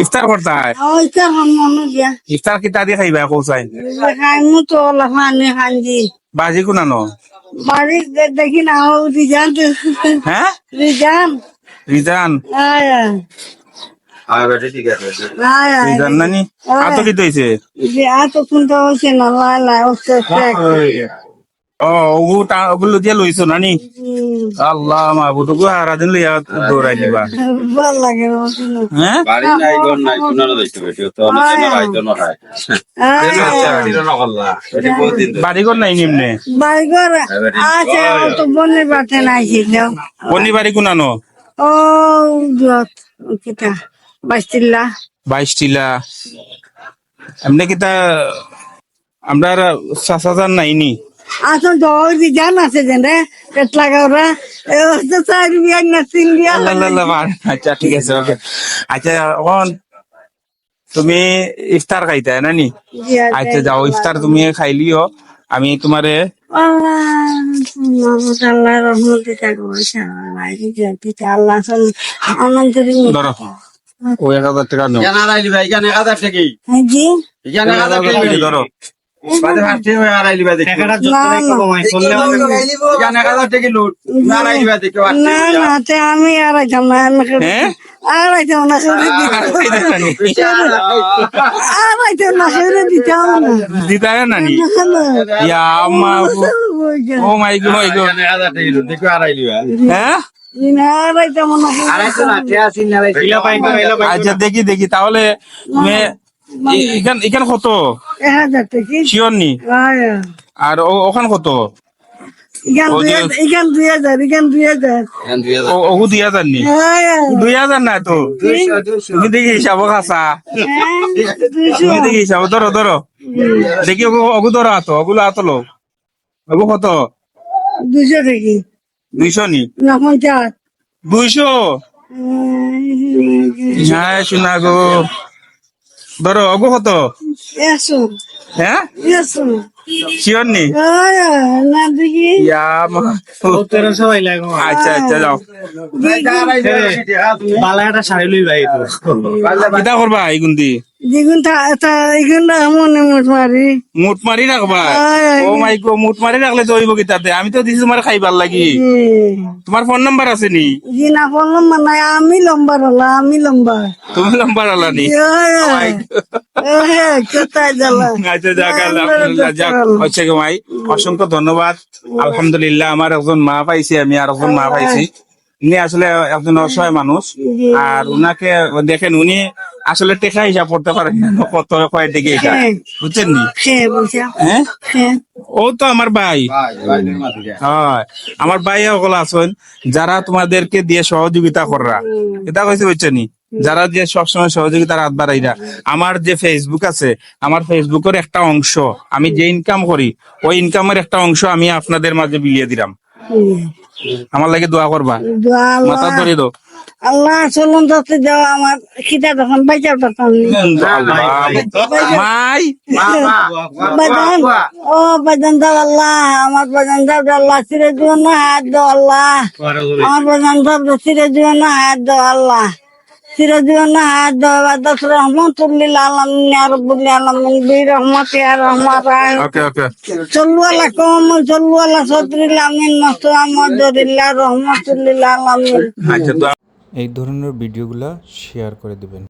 ইফতার করতায় ওইটা মনে দিয়া ইফতার কিতা দিয়ে খাইবা কৌসাই খাইমু তো লাফানি খান্দি বাজি কোনানো বাড়ি দেখি না ও রিজান হ্যাঁ রিজান রিজান আয়া আয়া রিজান নানি আতো কি হইছে যে এত শুনতে হচ্ছে না লাই লাই হচ্ছে ও ওগুলো দিয়ে লইছো নানি আল্লাহ মাহবুদ গো হারা দিন লইয়া দৌড়াই দিবা ভাল লাগে হ্যাঁ বাড়ি নাই ঘর নাই কোনানো যাইতে বেশি তো অনেক রাইতো না হয় বাড়ি ঘর নাই নিম্নে বাইগর আছে তো বনে বাতে নাই ছিল কোনি বাড়ি কোনানো ও যত কিটা বাইস্তিল্লা 22 টিলা এমনি কিতা আমরা চাচাজান নাইনি আসল তো রিজান আছে যেন রে পেট লাগাওরা তো চার বিয়া না তিন বিয়া আচ্ছা ঠিক আছে ওকে আচ্ছা এখন তুমি ইফতার খাইতা নানি আচ্ছা যাও ইফতার তুমি খাইলিও আমি তোমারে আল্লাহ রহমতে থাকবো আল্লাহ ধরো ও 1000 টাকা নাও কেন আড়াইলি ভাই কেন 1000 টাকা জি কেন 1000 টাকা ধরো বাদে ভাবতে হয় আড়াইলি ভাই টাকাটা যত কমাই করলে কেন 1000 টাকা লুট না আড়াইলি ভাই দেখো না না তে আমি আর আইতাম না আমি হ্যাঁ আর আইতাম না আর আইতাম না সেরে দিতাম না দিতা নানি ইয়া আম্মা ও মাই গো মাই গো কেন 1000 টাকা লুট দেখো আড়াইলি ভাই হ্যাঁ আর আইতাম না আড়াইতো না টিয়া সিন না এলা পাই আচ্ছা দেখি তাহলে তুমি এখান কত 1000 টাকা শিওর নি আর ওখান কত ইগান 2000 ওগু 2000 নি 2000 না তো তুমি দেখি হিসাব খাসা তুমি দেখি হিসাব ধরো দেখি ওগু ধরো আতো ওগুলো আতলো ওগু কত 200 টাকা 200 নি না 50 200 হ্যাঁ শোনা গো ধরো ওগু কত এসো হ্যাঁ এসো শিওর নি না দেখি ইয়া মা 1300 আইলা গো আচ্ছা যাও বালাটা শাড়ি লই ভাই তো কিতা করবা এগুন্দি দ্বিগুণ এগুণ মনে মুট মারি রাখবা ও মাই গো মুট মারি রাখলে চলিব কিতাতে আমি তো দিছি তোমার খাইবার লাগি তোমার ফোন নাম্বার আছে নি জি না বললাম মানে আমি লম্বা হলা আমি লম্বা তুমি নাম্বার আলা নি কোথায় জ্বালা আচ্ছা যাক আলহামদুলিল্লাহ যাক হচ্ছে গো মাই অসংখ্য ধন্যবাদ আলহামদুলিল্লাহ আমার একজন মা পাইছি আমি আর একজন মা পাইছি উনি আসলে একজন অসহায় মানুষ আর উনাকে দেখেন উনি আসলে টেকা হিসাব করতে পারেন না কত কয় দিকে এটা বুঝছেন নি হ্যাঁ ও তো আমার ভাই হয় আমার ভাই সকল আছেন যারা তোমাদেরকে দিয়ে সহযোগিতা কররা এটা কইছে বুঝছেন নি যারা যে সবসময় সহযোগিতার হাত বাড়াইরা আমার যে ফেসবুক আছে আমার ফেসবুকের একটা অংশ আমি যে ইনকাম করি ওই ইনকামের একটা অংশ আমি আপনাদের মাঝে বিলিয়ে দিলাম আমার লাগে দোয়া করবা মাথা ধরে দাও আল্লাহ চলুন যাতে দেওয়া আমার খিদা তখন বাইচার পাতাম মাই বাজান ও বাজান দাও আল্লাহ আমার বাজান দাও আল্লাহ সিরে দিও না হাত দাও আল্লাহ আমার বাজান দাও সিরে দিও না হাত দাও আল্লাহ সিরে দিও না হাত দাও আদাস রহমতুল্লিল আলামিন ইয়া রাব্বুল আলামিন বি রহমতি আর রহমান ওকে সাল্লু আলা কওম সাল্লু আলা সাদরিল আমিন মুহাম্মাদুল্লাহ রহমতুল্লিল আলামিন আচ্ছা এই ধরনের ভিডিওগুলো শেয়ার করে দিবেন।